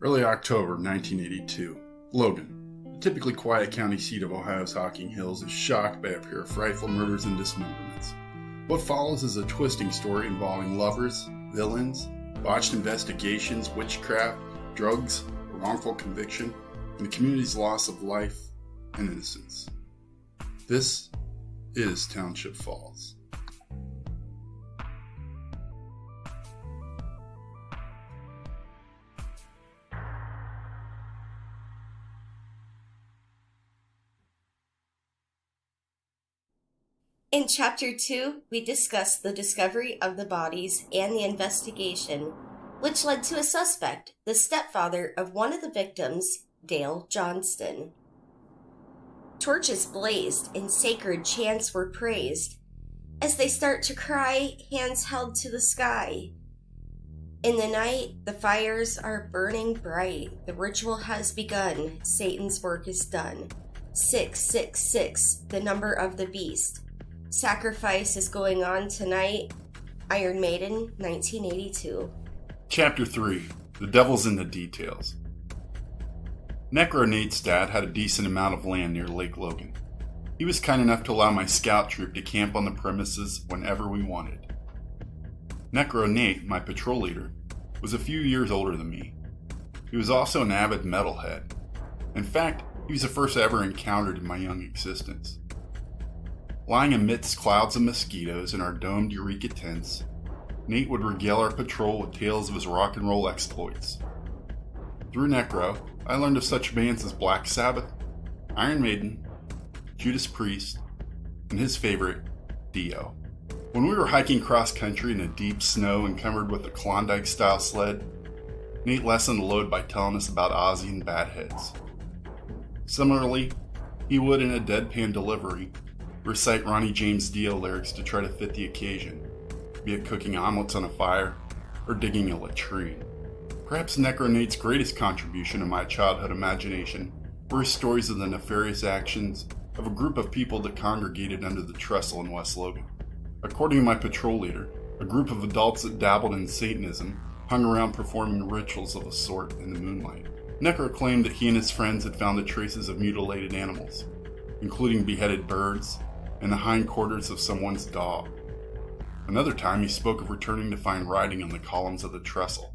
Early October 1982, Logan, the typically quiet county seat of Ohio's Hocking Hills, is shocked by a pair of frightful murders and dismemberments. What follows is a twisting story involving lovers, villains, botched investigations, witchcraft, drugs, a wrongful conviction, and the community's loss of life and innocence. This is Township Falls. In Chapter 2, we discuss the discovery of the bodies and the investigation, which led to a suspect, the stepfather of one of the victims, Dale Johnston. Torches blazed and sacred chants were praised. As they start to cry, hands held to the sky. In the night, the fires are burning bright. The ritual has begun. Satan's work is done. 666, the number of the beast. Sacrifice is going on tonight. Iron Maiden, 1982. Chapter 3. The Devil's in the Details. Nate's dad had a decent amount of land near Lake Logan. He was kind enough to allow my scout troop to camp on the premises whenever we wanted. Nate, my patrol leader, was a few years older than me. He was also an avid metalhead. In fact, he was the first I ever encountered in my young existence. Lying amidst clouds of mosquitoes in our domed Eureka tents, Nate would regale our patrol with tales of his rock and roll exploits. Through Necro, I learned of such bands as Black Sabbath, Iron Maiden, Judas Priest, and his favorite, Dio. When we were hiking cross-country in the deep snow encumbered with a Klondike-style sled, Nate lessened the load by telling us about Ozzy and Badheads. Similarly, he would, in a deadpan delivery, recite Ronnie James Dio lyrics to try to fit the occasion, be it cooking omelets on a fire or digging a latrine. Perhaps Nate's greatest contribution to my childhood imagination were his stories of the nefarious actions of a group of people that congregated under the trestle in West Logan. According to my patrol leader, a group of adults that dabbled in Satanism hung around performing rituals of a sort in the moonlight. Necro claimed that he and his friends had found the traces of mutilated animals, including beheaded birds and the hindquarters of someone's dog. Another time he spoke of returning to find writing on the columns of the trestle.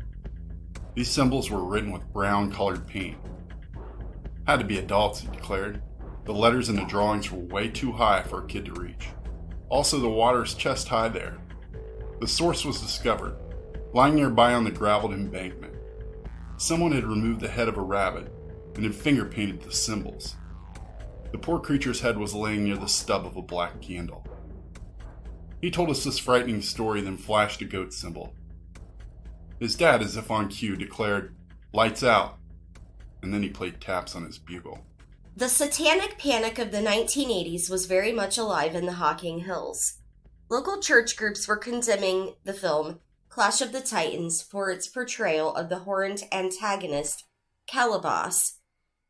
These symbols were written with brown-colored paint. Had to be adults, he declared. The letters in the drawings were way too high for a kid to reach. Also, the water's chest high there. The source was discovered, lying nearby on the graveled embankment. Someone had removed the head of a rabbit and had finger-painted the symbols. The poor creature's head was laying near the stub of a black candle. He told us this frightening story, then flashed a goat symbol. His dad, as if on cue, declared, "Lights out," and then he played taps on his bugle. The satanic panic of the 1980s was very much alive in the Hocking Hills. Local church groups were condemning the film Clash of the Titans for its portrayal of the horned antagonist, Calabas.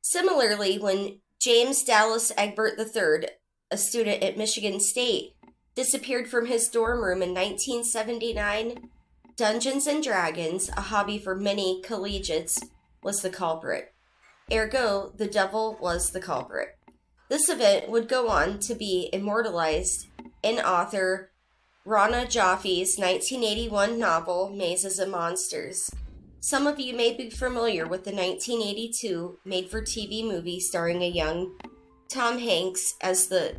Similarly, when James Dallas Egbert III, a student at Michigan State, disappeared from his dorm room in 1979, Dungeons and Dragons, a hobby for many collegiates, was the culprit. Ergo, the devil was the culprit. This event would go on to be immortalized in author Rana Jaffe's 1981 novel, Mazes and Monsters. Some of you may be familiar with the 1982 made-for-TV movie starring a young Tom Hanks as the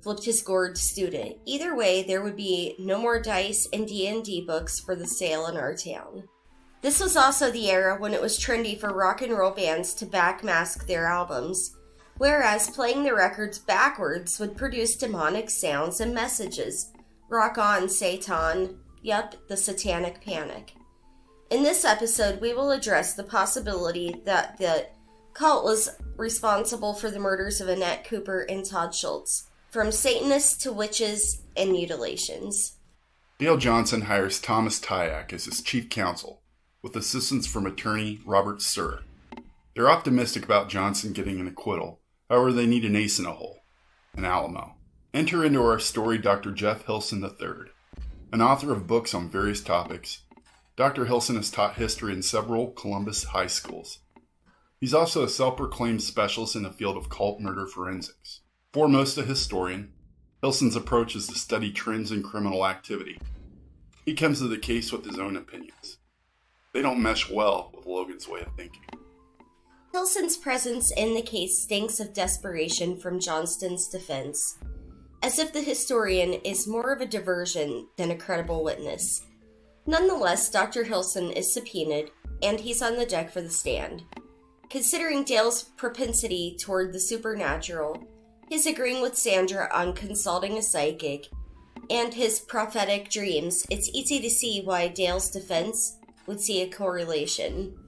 flipped his gourd student. Either way, there would be no more dice and D&D books for the sale in our town. This was also the era when it was trendy for rock and roll bands to backmask their albums, whereas playing the records backwards would produce demonic sounds and messages. Rock on, Satan. Yup, the satanic panic. In this episode, we will address the possibility that the cult was responsible for the murders of Annette Cooper and Todd Schultz, from Satanists to witches and mutilations. Dale Johnson hires Thomas Tyak as his chief counsel, with assistance from attorney Robert Sir. They're optimistic about Johnson getting an acquittal, however they need an ace in a hole, an Alamo. Enter into our story Dr. Jeff Hilson III, an author of books on various topics, Dr. Hilson has taught history in several Columbus high schools. He's also a self-proclaimed specialist in the field of cult murder forensics. Foremost a historian, Hilson's approach is to study trends in criminal activity. He comes to the case with his own opinions. They don't mesh well with Logan's way of thinking. Hilson's presence in the case stinks of desperation from Johnston's defense, as if the historian is more of a diversion than a credible witness. Nonetheless, Dr. Hilson is subpoenaed, and he's on the deck for the stand. Considering Dale's propensity toward the supernatural, his agreeing with Sandra on consulting a psychic, and his prophetic dreams, it's easy to see why Dale's defense would see a correlation.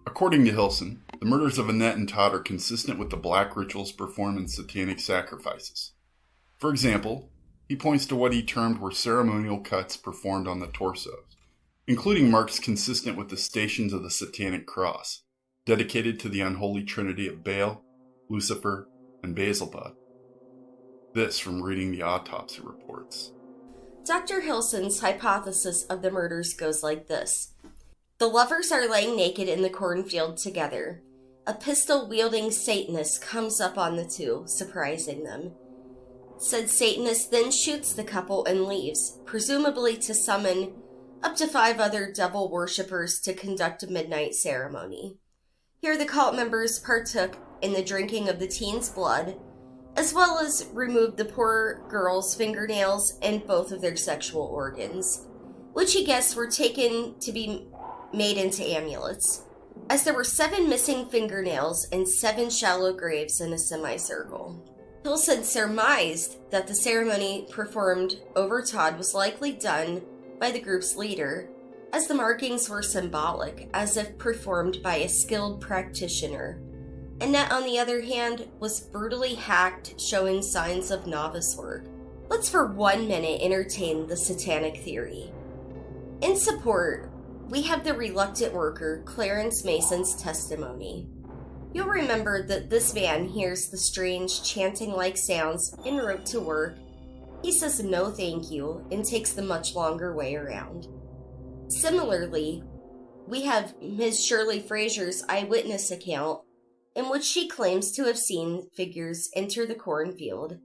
According to Hilson, the murders of Annette and Todd are consistent with the black rituals performed in satanic sacrifices. For example, he points to what he termed were ceremonial cuts performed on the torsos, including marks consistent with the Stations of the Satanic Cross, dedicated to the unholy trinity of Baal, Lucifer, and Beelzebub. This from reading the autopsy reports. Dr. Hilson's hypothesis of the murders goes like this. The lovers are laying naked in the cornfield together. A pistol-wielding Satanist comes up on the two, surprising them. Said Satanist then shoots the couple and leaves, presumably to summon up to 5 other devil worshippers to conduct a midnight ceremony. Here the cult members partook in the drinking of the teen's blood, as well as removed the poor girl's fingernails and both of their sexual organs, which he guessed were taken to be made into amulets, as there were 7 missing fingernails and 7 shallow graves in a semicircle. Hilson surmised that the ceremony performed over Todd was likely done by the group's leader, as the markings were symbolic, as if performed by a skilled practitioner. Annette, on the other hand, was brutally hacked, showing signs of novice work. Let's for 1 minute entertain the satanic theory. In support, we have the reluctant worker Clarence Mason's testimony. You'll remember that this man hears the strange chanting-like sounds en route to work. He says no thank you and takes the much longer way around. Similarly, we have Ms. Shirley Frazier's eyewitness account, in which she claims to have seen figures enter the cornfield.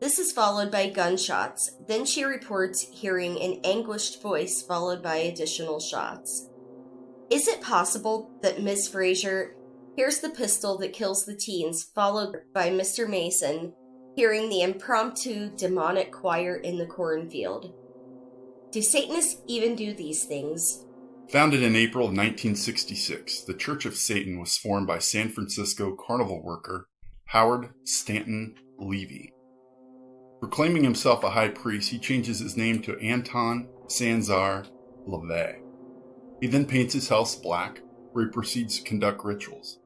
This is followed by gunshots. Then she reports hearing an anguished voice followed by additional shots. Is it possible that Ms. Frazier hears the pistol that kills the teens, followed by Mr. Mason hearing the impromptu demonic choir in the cornfield? Do Satanists even do these things? Founded in April of 1966, the Church of Satan was formed by San Francisco carnival worker Howard Stanton Levy. Proclaiming himself a high priest, he changes his name to Anton Sanzar LaVey. He then paints his house black, where he proceeds to conduct rituals.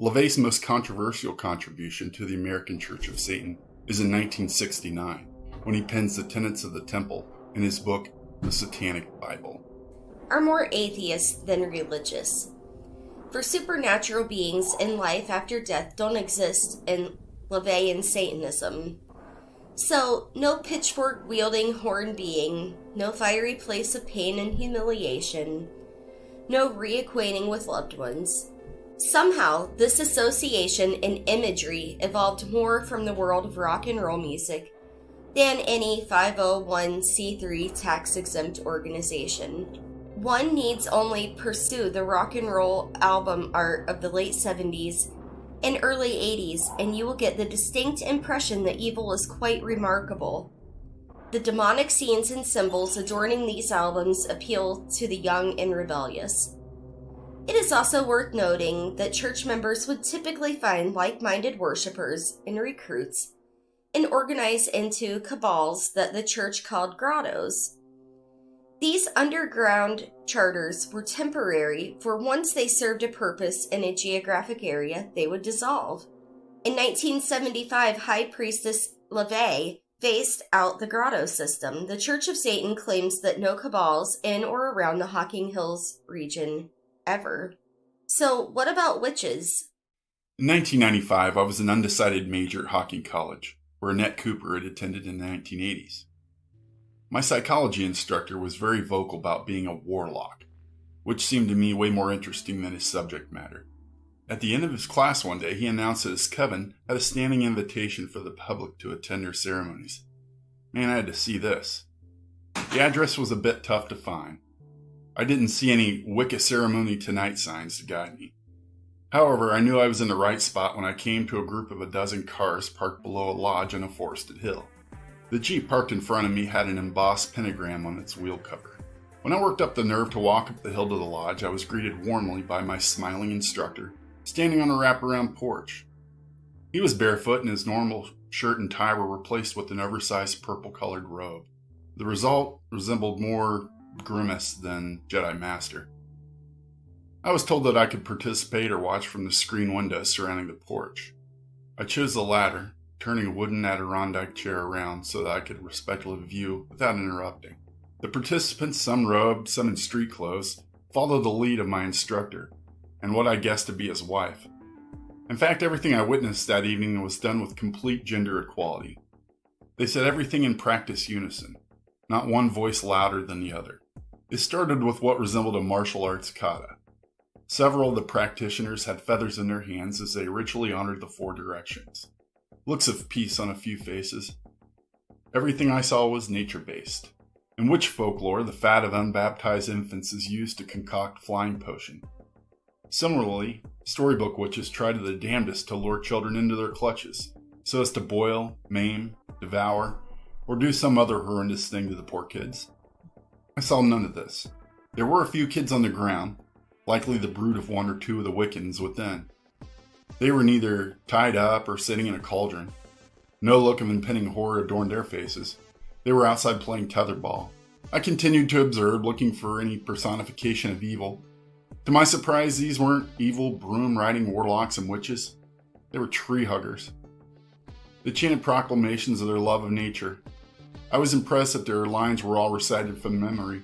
LaVey's most controversial contribution to the American Church of Satan is in 1969, when he pens the tenets of the temple in his book, The Satanic Bible. Are more atheist than religious. For supernatural beings in life after death don't exist in LaVeyan Satanism. So, no pitchfork-wielding horn being, no fiery place of pain and humiliation, no reacquainting with loved ones. Somehow, this association and imagery evolved more from the world of rock and roll music than any 501c3 tax-exempt organization. One needs only pursue the rock and roll album art of the late 70s and early 80s, and you will get the distinct impression that evil is quite remarkable. The demonic scenes and symbols adorning these albums appeal to the young and rebellious. It is also worth noting that church members would typically find like-minded worshipers and recruits and organize into cabals that the church called grottos. These underground charters were temporary, for once they served a purpose in a geographic area, they would dissolve. In 1975, High Priestess LaVey phased out the grotto system. The Church of Satan claims that no cabals in or around the Hocking Hills region ever. So, what about witches? In 1995, I was an undecided major at Hocking College, where Annette Cooper had attended in the 1980s. My psychology instructor was very vocal about being a warlock, which seemed to me way more interesting than his subject matter. At the end of his class one day, he announced that his coven had a standing invitation for the public to attend their ceremonies. Man, I had to see this. The address was a bit tough to find. I didn't see any Wicca ceremony tonight signs to guide me. However, I knew I was in the right spot when I came to a group of a dozen cars parked below a lodge on a forested hill. The Jeep parked in front of me had an embossed pentagram on its wheel cover. When I worked up the nerve to walk up the hill to the lodge, I was greeted warmly by my smiling instructor, standing on a wraparound porch. He was barefoot and his normal shirt and tie were replaced with an oversized purple-colored robe. The result resembled more Grimace than Jedi Master. I was told that I could participate or watch from the screen windows surrounding the porch. I chose the latter, turning a wooden Adirondack chair around so that I could respectfully view without interrupting. The participants, some robed, some in street clothes, followed the lead of my instructor, and what I guessed to be his wife. In fact, everything I witnessed that evening was done with complete gender equality. They said everything in practice unison, not one voice louder than the other. It started with what resembled a martial arts kata. Several of the practitioners had feathers in their hands as they ritually honored the four directions. Looks of peace on a few faces. Everything I saw was nature-based. In witch folklore, the fat of unbaptized infants is used to concoct flying potion. Similarly, storybook witches try to the damnedest to lure children into their clutches, so as to boil, maim, devour, or do some other horrendous thing to the poor kids. I saw none of this. There were a few kids on the ground, likely the brood of one or two of the Wiccans within. They were neither tied up or sitting in a cauldron. No look of impending horror adorned their faces. They were outside playing tetherball. I continued to observe, looking for any personification of evil. To my surprise, these weren't evil broom-riding warlocks and witches. They were tree huggers. They chanted proclamations of their love of nature. I was impressed that their lines were all recited from memory.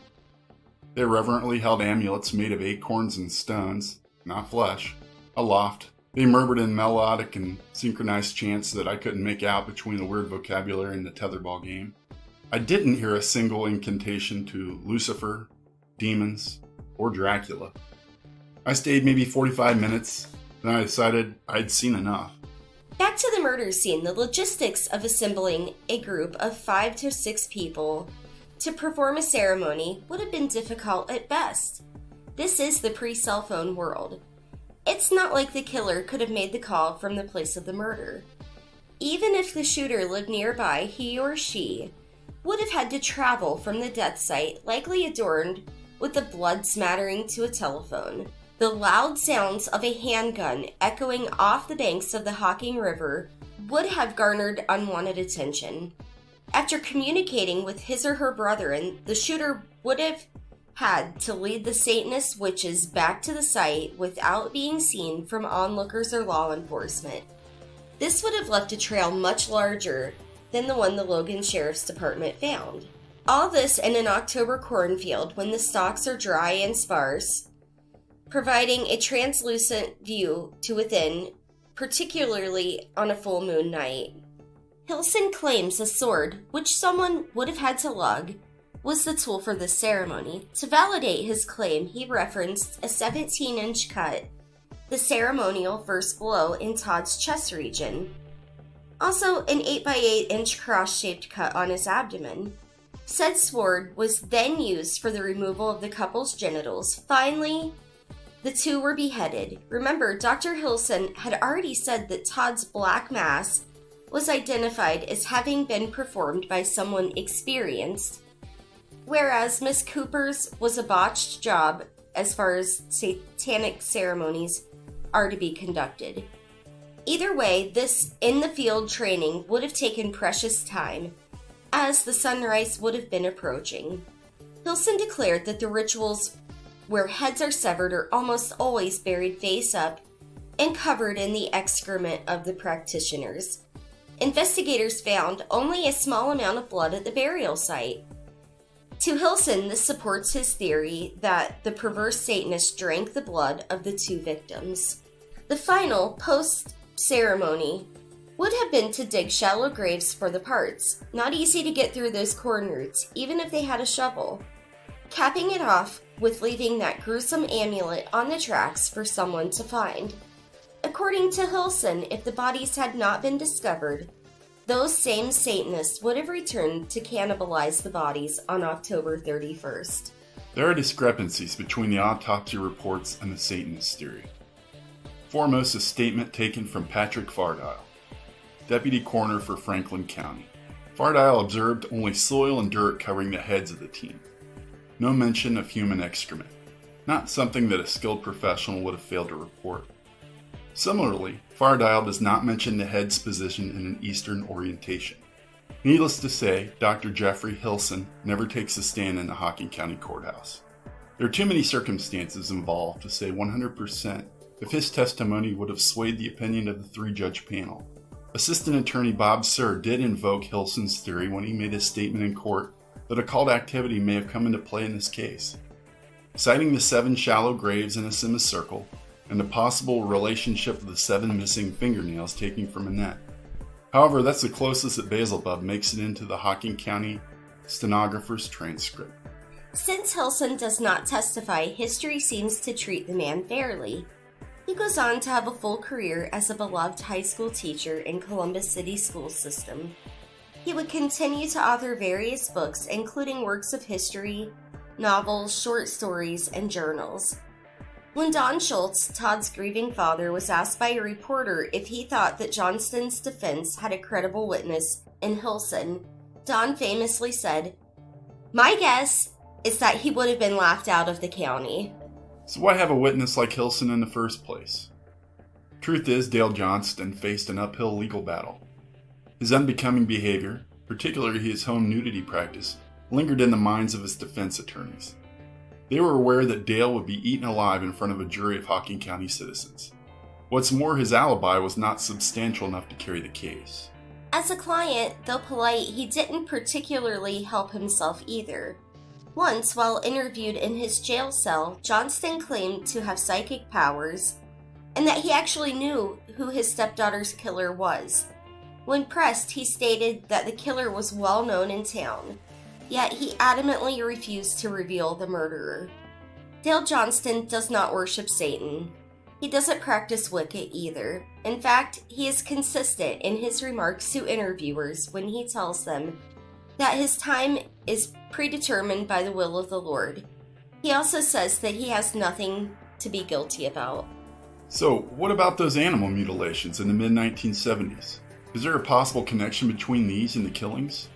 They reverently held amulets made of acorns and stones, not flesh, aloft. They murmured in melodic and synchronized chants that I couldn't make out between the weird vocabulary and the tetherball game. I didn't hear a single incantation to Lucifer, demons, or Dracula. I stayed maybe 45 minutes, then I decided I'd seen enough. Back to the murder scene, the logistics of assembling a group of 5 to 6 people to perform a ceremony would have been difficult at best. This is the pre-cell phone world. It's not like the killer could have made the call from the place of the murder. Even if the shooter lived nearby, he or she would have had to travel from the death site, likely adorned with the blood smattering to a telephone. The loud sounds of a handgun echoing off the banks of the Hocking River would have garnered unwanted attention. After communicating with his or her brethren, the shooter would have had to lead the Satanist witches back to the site without being seen from onlookers or law enforcement. This would have left a trail much larger than the one the Logan Sheriff's Department found. All this in an October cornfield when the stalks are dry and sparse, providing a translucent view to within, particularly on a full moon night. Hilson claims a sword, which someone would have had to lug, was the tool for this ceremony. To validate his claim, he referenced a 17-inch cut, the ceremonial first blow in Todd's chest region. Also, an 8x8-inch cross-shaped cut on his abdomen. Said sword was then used for the removal of the couple's genitals. Finally, the two were beheaded. Remember, Dr. Hilson had already said that Todd's black mass was identified as having been performed by someone experienced, whereas Miss Cooper's was a botched job as far as satanic ceremonies are to be conducted. Either way, this in-the-field training would have taken precious time, as the sunrise would have been approaching. Hilson declared that the rituals where heads are severed are almost always buried face up and covered in the excrement of the practitioners. Investigators found only a small amount of blood at the burial site. To Hilson, this supports his theory that the perverse Satanist drank the blood of the two victims. The final, post-ceremony, would have been to dig shallow graves for the parts. Not easy to get through those corn roots, even if they had a shovel. Capping it off with leaving that gruesome amulet on the tracks for someone to find. According to Hilson, if the bodies had not been discovered, those same Satanists would have returned to cannibalize the bodies on October 31st. There are discrepancies between the autopsy reports and the Satanist theory. Foremost, a statement taken from Patrick Fardile, deputy coroner for Franklin County. Fardile observed only soil and dirt covering the heads of the team. No mention of human excrement, not something that a skilled professional would have failed to report. Similarly, Fardile does not mention the head's position in an eastern orientation. Needless to say, Dr. Jeffrey Hilson never takes a stand in the Hocking County Courthouse. There are too many circumstances involved to say 100% if his testimony would have swayed the opinion of the three-judge panel. Assistant Attorney Bob Sir did invoke Hilson's theory when he made his statement in court that occult activity may have come into play in this case, citing the 7 shallow graves in a semicircle and the possible relationship of the 7 missing fingernails taken from Annette. However, that's the closest that Beelzebub makes it into the Hocking County stenographer's transcript. Since Hilson does not testify, history seems to treat the man fairly. He goes on to have a full career as a beloved high school teacher in Columbus City school system. He would continue to author various books, including works of history, novels, short stories, and journals. When Don Schultz, Todd's grieving father, was asked by a reporter if he thought that Johnston's defense had a credible witness in Hilson, Don famously said, "My guess is that he would have been laughed out of the county." So why have a witness like Hilson in the first place? Truth is, Dale Johnston faced an uphill legal battle. His unbecoming behavior, particularly his home nudity practice, lingered in the minds of his defense attorneys. They were aware that Dale would be eaten alive in front of a jury of Hocking County citizens. What's more, his alibi was not substantial enough to carry the case. As a client, though polite, he didn't particularly help himself either. Once, while interviewed in his jail cell, Johnston claimed to have psychic powers and that he actually knew who his stepdaughter's killer was. When pressed, he stated that the killer was well known in town, yet he adamantly refused to reveal the murderer. Dale Johnston does not worship Satan. He doesn't practice Wicca either. In fact, he is consistent in his remarks to interviewers when he tells them that his time is predetermined by the will of the Lord. He also says that he has nothing to be guilty about. So, what about those animal mutilations in the mid-1970s? Is there a possible connection between these and the killings?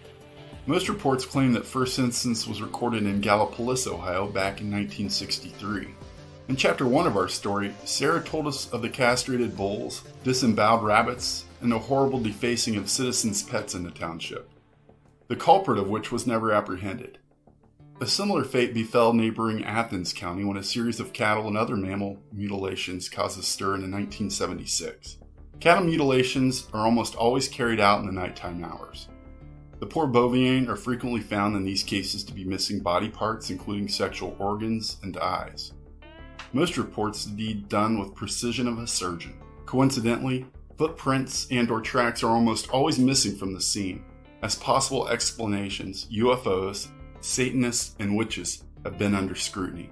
Most reports claim that first instance was recorded in Gallipolis, Ohio back in 1963. In Chapter 1 of our story, Sarah told us of the castrated bulls, disemboweled rabbits, and the horrible defacing of citizens' pets in the township, the culprit of which was never apprehended. A similar fate befell neighboring Athens County when a series of cattle and other mammal mutilations caused a stir in 1976. Cattle mutilations are almost always carried out in the nighttime hours. The poor bovine are frequently found in these cases to be missing body parts, including sexual organs and eyes. Most reports the deed done with precision of a surgeon. Coincidentally, footprints and/or tracks are almost always missing from the scene. As possible explanations, UFOs, Satanists, and witches have been under scrutiny.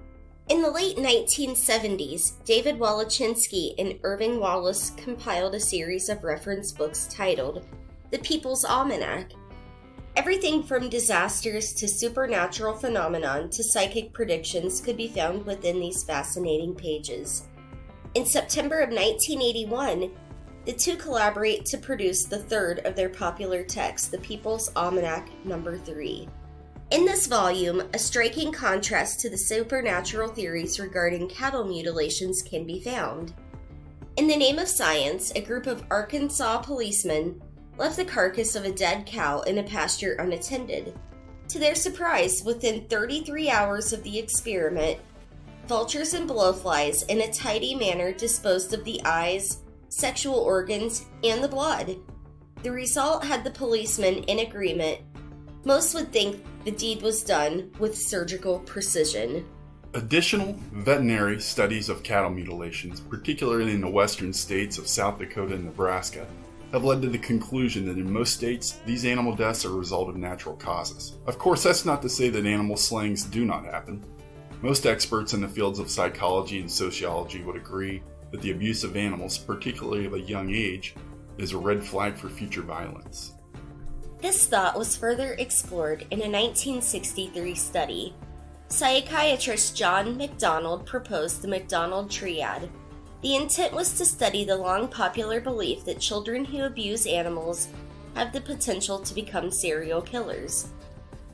In the late 1970s, David Wolochinsky and Irving Wallace compiled a series of reference books titled The People's Almanac. Everything from disasters to supernatural phenomenon to psychic predictions could be found within these fascinating pages. In September of 1981, the two collaborate to produce the third of their popular text, The People's Almanac No. 3. In this volume, a striking contrast to the supernatural theories regarding cattle mutilations can be found. In the name of science, a group of Arkansas policemen left the carcass of a dead cow in a pasture unattended. To their surprise, within 33 hours of the experiment, vultures and blowflies in a tidy manner disposed of the eyes, sexual organs, and the blood. The result had the policemen in agreement. Most would think the deed was done with surgical precision. Additional veterinary studies of cattle mutilations, particularly in the western states of South Dakota and Nebraska, have led to the conclusion that in most states, these animal deaths are a result of natural causes. Of course, that's not to say that animal slayings do not happen. Most experts in the fields of psychology and sociology would agree that the abuse of animals, particularly of a young age, is a red flag for future violence. This thought was further explored in a 1963 study. Psychiatrist John MacDonald proposed the MacDonald Triad. The intent was to study the long popular belief that children who abuse animals have the potential to become serial killers.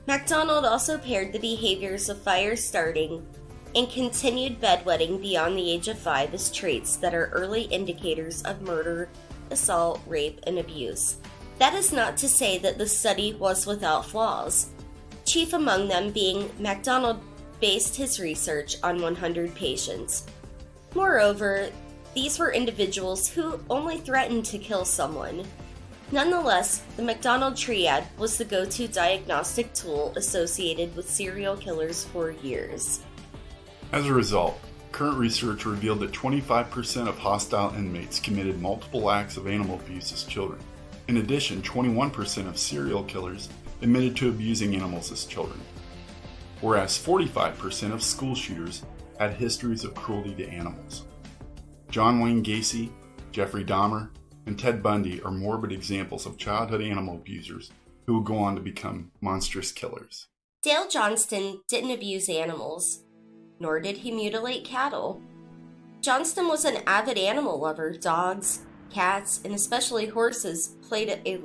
MacDonald also paired the behaviors of fire starting and continued bedwetting beyond the age of 5 as traits that are early indicators of murder, assault, rape, and abuse. That is not to say that the study was without flaws, chief among them being MacDonald based his research on 100 patients. Moreover, these were individuals who only threatened to kill someone. Nonetheless, the MacDonald Triad was the go-to diagnostic tool associated with serial killers for years. As a result, current research revealed that 25% of hostile inmates committed multiple acts of animal abuse as children. In addition, 21% of serial killers admitted to abusing animals as children, whereas 45% of school shooters had histories of cruelty to animals. John Wayne Gacy, Jeffrey Dahmer, and Ted Bundy are morbid examples of childhood animal abusers who would go on to become monstrous killers. Dale Johnston didn't abuse animals, nor did he mutilate cattle. Johnston was an avid animal lover. Dogs, cats, and especially horses played a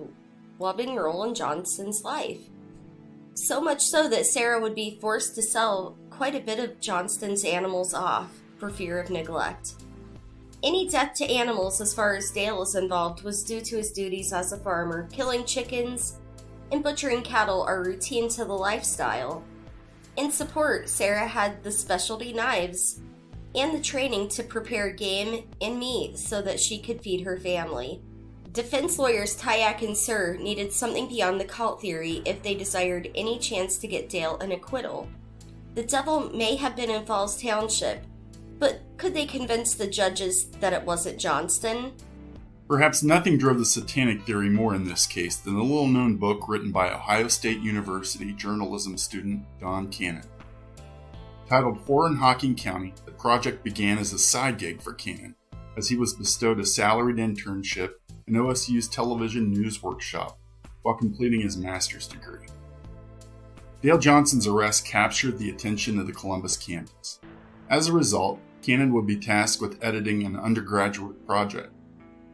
loving role in Johnston's life. So much so that Sarah would be forced to sell quite a bit of Johnston's animals off for fear of neglect. Any death to animals as far as Dale is involved was due to his duties as a farmer. Killing chickens and butchering cattle are routine to the lifestyle. In support, Sarah had the specialty knives and the training to prepare game and meat so that she could feed her family. Defense lawyers Tyack and Sir needed something beyond the cult theory if they desired any chance to get Dale an acquittal. The devil may have been in Falls Township, but could they convince the judges that it wasn't Johnston? Perhaps nothing drove the satanic theory more in this case than the little-known book written by Ohio State University journalism student Don Cannon. Titled Horror in Hocking County, the project began as a side gig for Cannon, as he was bestowed a salaried internship in OSU's television news workshop while completing his master's degree. Dale Johnston's arrest captured the attention of the Columbus campus. As a result, Cannon would be tasked with editing an undergraduate project,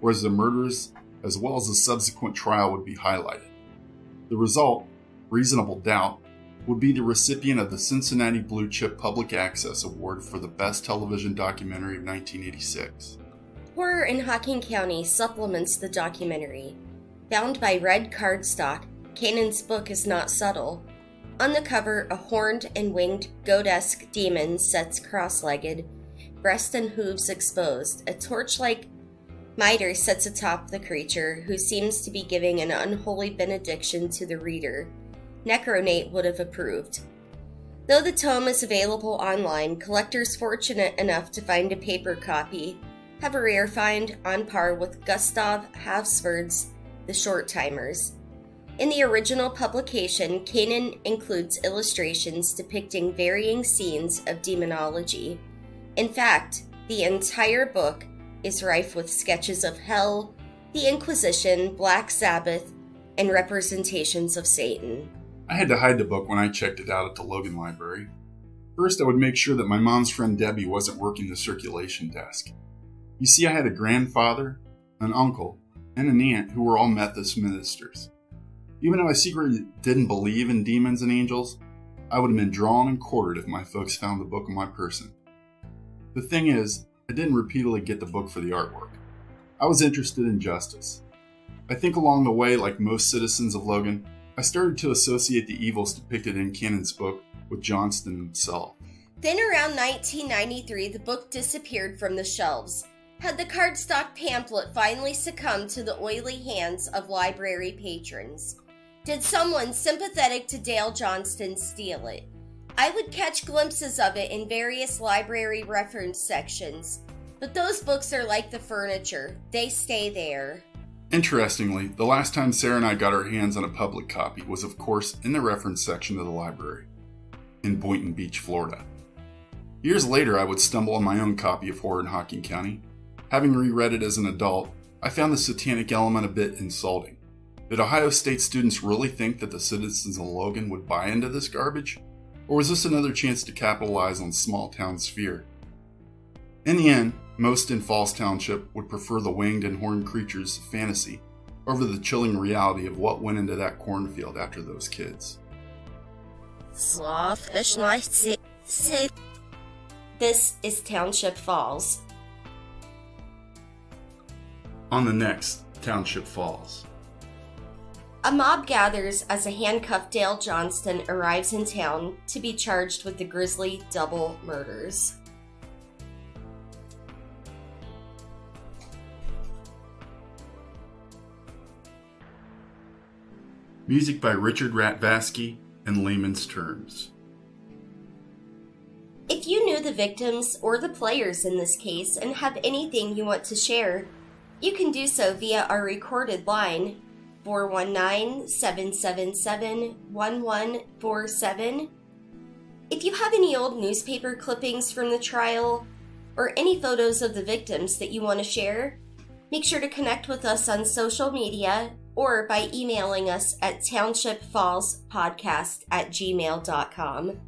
whereas the murders as well as the subsequent trial would be highlighted. The result, Reasonable Doubt, would be the recipient of the Cincinnati Blue Chip Public Access Award for the Best Television Documentary of 1986. Horror in Hocking County supplements the documentary. Bound by red cardstock, Cannon's book is not subtle. On the cover, a horned and winged goat-esque demon sits cross-legged, breast and hooves exposed. A torch-like mitre sits atop the creature, who seems to be giving an unholy benediction to the reader. Necronate would have approved. Though the tome is available online, collectors fortunate enough to find a paper copy have a rare find on par with Gustav Havsford's The Short Timers. In the original publication, Cannon includes illustrations depicting varying scenes of demonology. In fact, the entire book is rife with sketches of hell, the Inquisition, Black Sabbath, and representations of Satan. I had to hide the book when I checked it out at the Logan library. First, I would make sure that my mom's friend Debbie wasn't working the circulation desk. You see, I had a grandfather, an uncle, and an aunt who were all Methodist ministers. Even though I secretly didn't believe in demons and angels, I would have been drawn and quartered if my folks found the book on my person. The thing is, I didn't repeatedly get the book for the artwork. I was interested in justice. I think along the way, like most citizens of Logan, I started to associate the evils depicted in Cannon's book with Johnston himself. Then around 1993, the book disappeared from the shelves. Had the cardstock pamphlet finally succumbed to the oily hands of library patrons? Did someone sympathetic to Dale Johnston steal it? I would catch glimpses of it in various library reference sections, but those books are like the furniture. They stay there. Interestingly, the last time Sarah and I got our hands on a public copy was, of course, in the reference section of the library, in Boynton Beach, Florida. Years later, I would stumble on my own copy of Horror in Hocking County. Having reread it as an adult, I found the satanic element a bit insulting. Did Ohio State students really think that the citizens of Logan would buy into this garbage? Or was this another chance to capitalize on small town's fear? In the end, most in Falls Township would prefer the winged and horned creatures of fantasy over the chilling reality of what went into that cornfield after those kids. This is Township Falls. On the next Township Falls. A mob gathers as a handcuffed Dale Johnston arrives in town to be charged with the grisly double murders. Music by Richard Ratvasky and Layman's Terms. If you knew the victims or the players in this case and have anything you want to share, you can do so via our recorded line 419-777-1147. If you have any old newspaper clippings from the trial or any photos of the victims that you want to share, make sure to connect with us on social media or by emailing us at townshipfallspodcast@gmail.com.